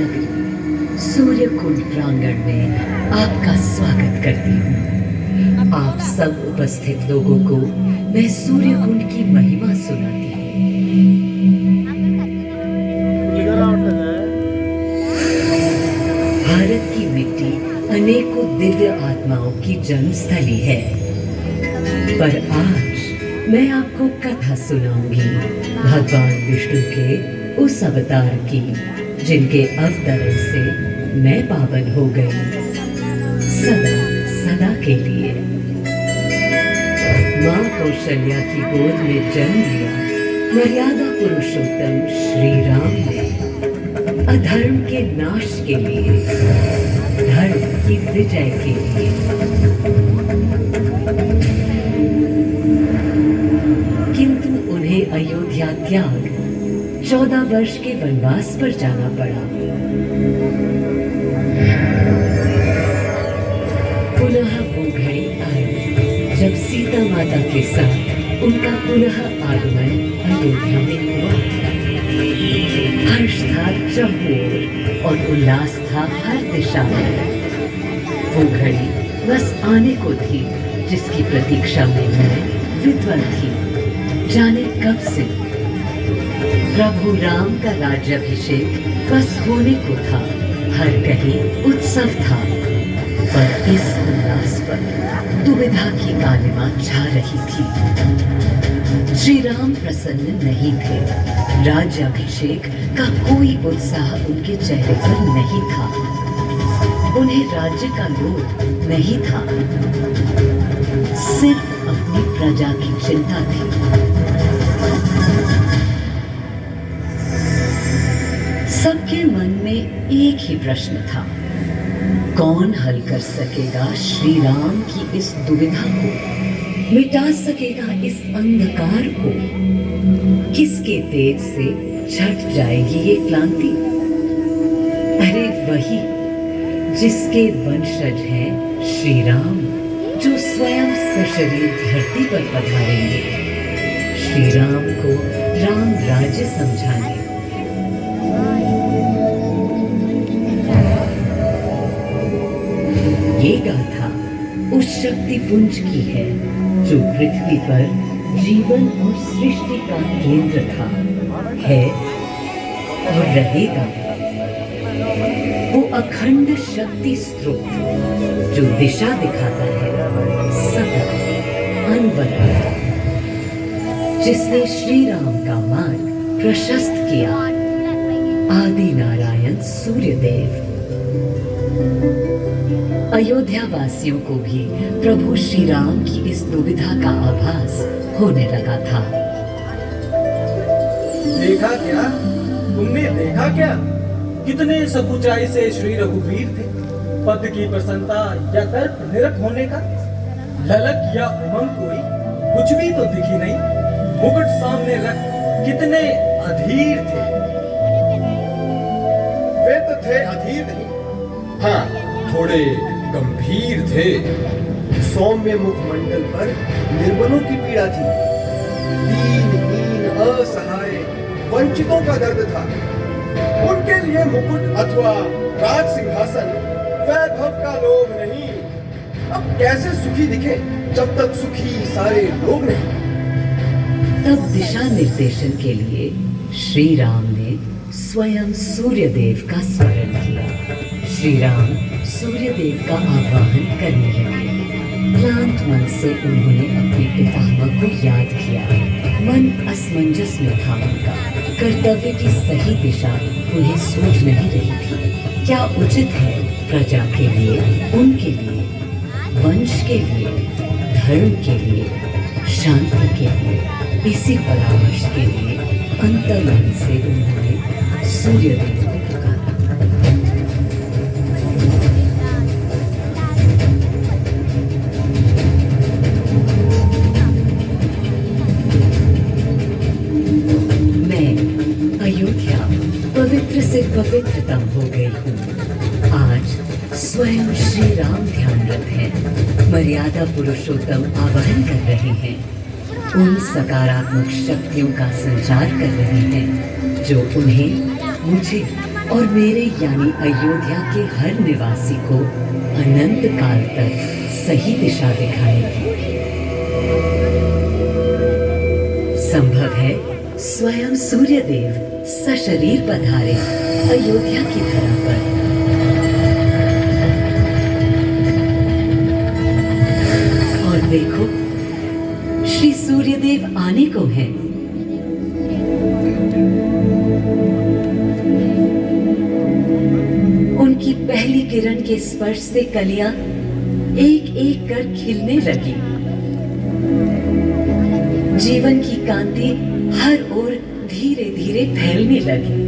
नगरी सूर्यकुंड प्रांगण में आपका स्वागत करती हूँ। आप सब उपस्थित लोगों को मैं सूर्यकुंड की महिमा सुनाती हूँ। भारत की मिट्टी अनेकों दिव्य आत्माओं की जन्मस्थली है, पर आज मैं आपको कथा सुनाऊंगी भगवान विष्णु के उस अवतार की जिनके अवतरण से मैं पावन हो गई सदा सदा के लिए। मां कौशल्या की गोद में जन्म लिया मर्यादा पुरुषोत्तम श्री राम ने अधर्म के नाश के लिए, धर्म की विजय के लिए। किंतु उन्हें अयोध्या त्याग 14 वर्ष के वनवास पर जाना पड़ा। पुनः वो घड़ी आई जब सीता माता के साथ उनका पुनः आगमन अयोध्या में हुआ। हर्ष था चहुओर और उल्लास था हर दिशा में। वो घड़ी बस आने को थी जिसकी प्रतीक्षा में मैं विद्वान थी, जाने कब से। प्रभु राम का राज्याभिषेक बस होने को था, हर कहीं उत्सव था, पर इस उल्लास पर दुविधा की कालिमा छा रही थी। श्री राम प्रसन्न नहीं थे, राज्याभिषेक का कोई उत्साह उनके चेहरे पर नहीं था, उन्हें राज्य का लोभ नहीं था, सिर्फ अपनी प्रजा की चिंता थी। सबके मन में एक ही प्रश्न था, कौन हल कर सकेगा श्री राम की इस दुविधा को, मिटा सकेगा इस अंधकार को, किसके तेज से छट जाएगी ये क्लांति। अरे वही जिसके वंशज हैं श्री राम, जो स्वयं सशरीर धरती पर पधारेंगे, श्री राम को राम राज्य समझाने। ये गाथा उस शक्ति पुंज की है जो पृथ्वी पर जीवन और सृष्टि का केंद्र था, है और रहेगा। वो अखंड शक्ति स्रोत जो दिशा दिखाता है सतत अनवरत, जिसने श्री राम का मार्ग प्रशस्त किया, आदि नारायण सूर्यदेव। अयोध्या वासियों को भी प्रभु श्री राम की इस दुविधा का आभास होने लगा था। देखा क्या? तुमने देखा क्या? कितने सकुचाई से श्री रघुवीर थे। पद की प्रसन्नता या दर्प निरप होने का ललक या उमंग कोई कुछ भी तो दिखी नहीं। मुकुट सामने रख कितने अधीर थे। वे तो थे अधीर नहीं, हाँ थोड़े गंभीर थे। सौम्य मुखमंडल पर निर्बलों की पीड़ा थी, दीनहीन असहाय वंचितों का दर्द था। उनके लिए मुकुट अथवा राज सिंहासन वैभव का लोभ नहीं। अब कैसे सुखी दिखे जब तक सुखी सारे लोग नहीं। तब दिशा निर्देशन के लिए श्री राम ने स्वयं सूर्यदेव का स्मरण किया। श्री राम सूर्यदेव का आवाहन करने लगे। क्लांत मन से उन्होंने अपने पितामह को याद किया। मन असमंजस में था उनका, कर्तव्य की सही दिशा उन्हें सूझ नहीं रही थी। क्या उचित है प्रजा के लिए, उनके लिए, वंश के लिए, धर्म के लिए, शांति के लिए। इसी परामर्श के लिए अंतर्मन से उन्होंने सूर्यदेव को पुकारा। पवित्र से पवित्रतम हो गई हूँ। आज स्वयं श्री राम ध्यानरत हैं, मर्यादा पुरुषोत्तम आवाहन कर रहे हैं, उन सकारात्मक शक्तियों का संचार कर रहे हैं जो उन्हें, मुझे और मेरे यानी अयोध्या के हर निवासी को अनंत काल तक सही दिशा दिखाएगी। संभव है स्वयं सूर्यदेव सशरीर पधारे अयोध्या की धरा पर। और देखो, श्री सूर्यदेव आने को हैं। उनकी पहली किरण के स्पर्श से कलियां एक एक कर खिलने लगी। जीवन की कांति हर ओर धीरे धीरे फैलने लगी।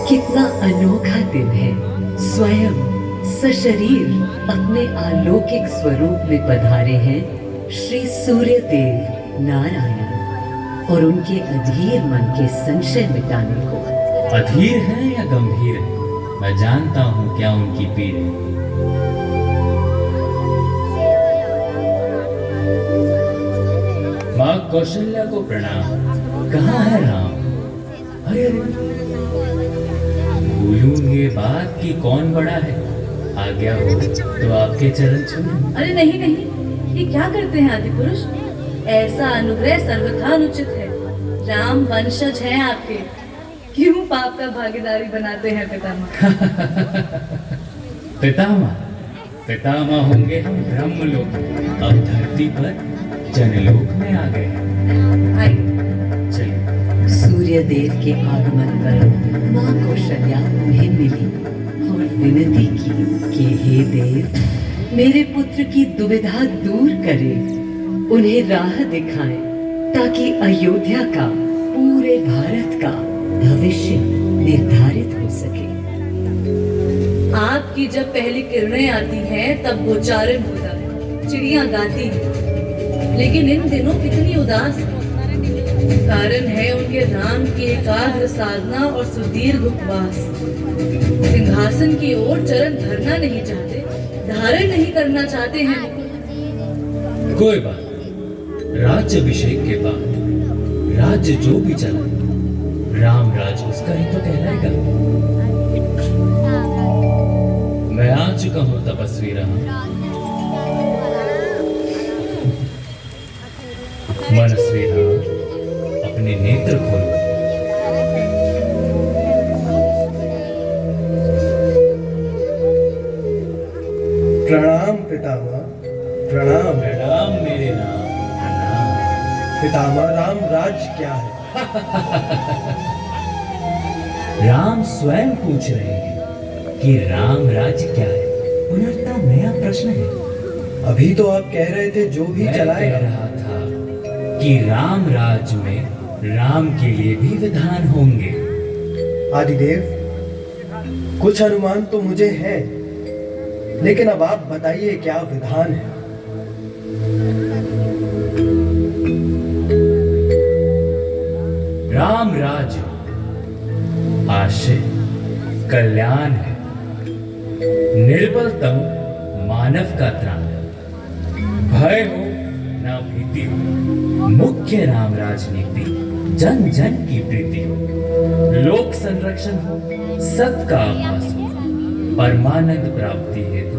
कितना अनोखा दिन है। स्वयं सशरीर अपने अलौकिक स्वरूप में पधारे हैं श्री सूर्यदेव नारायण, और उनके अधीर मन के संशय मिटाने को। अधीर है या गंभीर है, मैं जानता हूँ क्या उनकी पीड़ है। माँ कौशल्या को प्रणाम। कहाँ है राम? अरे अरे, भूलूं ये बात कि कौन बड़ा है। आज्ञा हो तो आपके चरण छूं। अरे नहीं नहीं, ये क्या करते हैं आदि पुरुष? ऐसा अनुग्रह सर्वथा अनुचित है। राम वंशज हैं आपके, क्यों पाप का भागीदारी बनाते हैं पितामह? पितामह पितामह होंगे हम ब्रह्मलोक में, अब धरती पर जनलोक में आ गए हैं। आइए चलिए। सूर्यदेव के आगमन पर माँ कौशल्या उन्हें मिली और विनती की कि हे देव, मेरे पुत्र की दुविधा दूर करें, उन्हें राह दिखाएं, ताकि अयोध्या का, पूरे भारत का भविष्य निर्धारित हो सके। आपकी जब पहली किरणें आती हैं तब गोचारण होता है, चिड़ियां गाती हैं, लेकिन इन दिनों कितनी उदास है। कारण है उनके राम की एकाग्र साधना और सुदीर्घ उपवास। सिंहासन की ओर चरण धरना नहीं चाहते, धारण नहीं करना चाहते हैं। कोई बात नहीं, राज्य अभिषेक के बाद राज्य जो भी चला, राम राज उसका ही तो कहलाएगा। मैं आ चुका हूं तपस्वी राम। मनस्वी राम, अपने नेत्र खोलो। प्रणाम पितामह, प्रणाम। प्रणाम मेरे राम, प्रणाम। पितामह, राम राज क्या है? राम स्वयं पूछ रहे हैं कि राम राज्य क्या है। पुनर्ता नया प्रश्न है। अभी तो आप कह रहे थे जो भी मैं चलाएगा। कह रहा था कि राम राज्य में राम के लिए भी विधान होंगे। आदिदेव, कुछ अनुमान तो मुझे है, लेकिन अब आप बताइए क्या विधान है? राम राज्य आशय कल्याण है, निर्बलतम मानव का त्राण, भय हो ना भीति हो, मुख्य राम राजनीति जन जन की प्रीति हो, लोक संरक्षण हो, सत का आभास हो, परमानंद प्राप्ति हेतु